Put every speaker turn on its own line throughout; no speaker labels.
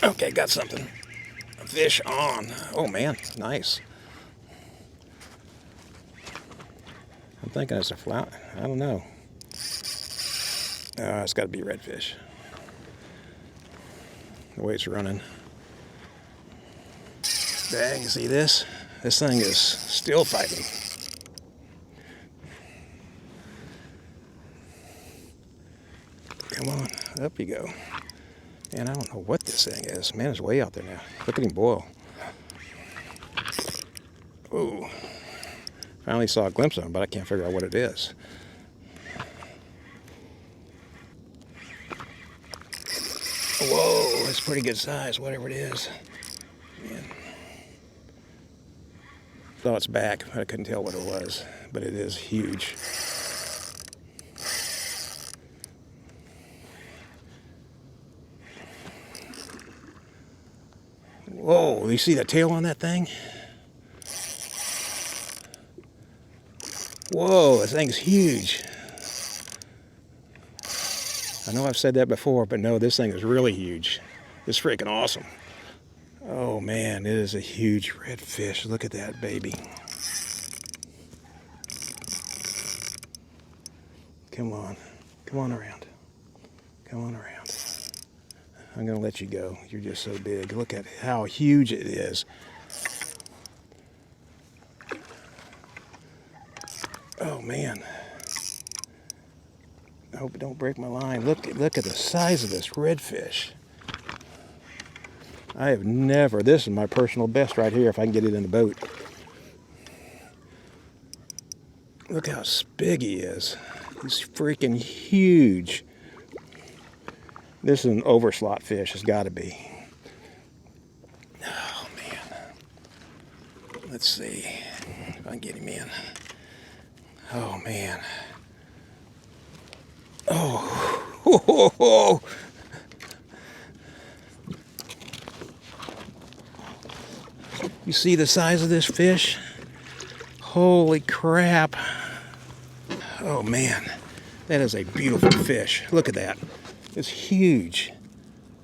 Okay, got something. Fish on. Oh man, nice. I'm thinking it's a flat. I don't know. It's got to be redfish. The way it's running. Dang, you see this? This thing is still fighting. Come on, up you go. Man, I don't know what this thing is. Man, it's way out there now. Look at him boil. Ooh. Finally saw a glimpse of him, but I can't figure out what it is. Whoa, it's pretty good size, whatever it is. Man. Saw its back, but I couldn't tell what it was. But it is huge. Whoa, you see the tail on that thing? Whoa, this thing's huge. I know I've said that before, but no, this thing is really huge. It's freaking awesome. Oh man, it is a huge redfish. Look at that baby. Come on. Come on around. Come on around. I'm going to let you go. You're just so big. Look at how huge it is. Oh man. I hope it don't break my line. Look at the size of this redfish. I have never, this is my personal best right here if I can get it in the boat. Look how big he is. He's freaking huge. This is an overslot fish, it's got to be. Oh man. Let's see if I can get him in. Oh man. Oh. You see the size of this fish? Holy crap. Oh man, that is a beautiful fish. Look at that. It's huge.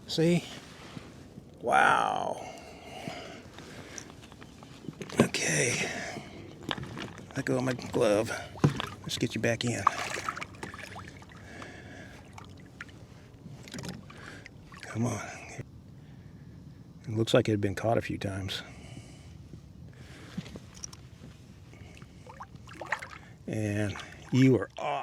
See? Wow. Okay. Let go of my glove. Let's get you back in. Come on. It looks like it had been caught a few times. And you are awesome.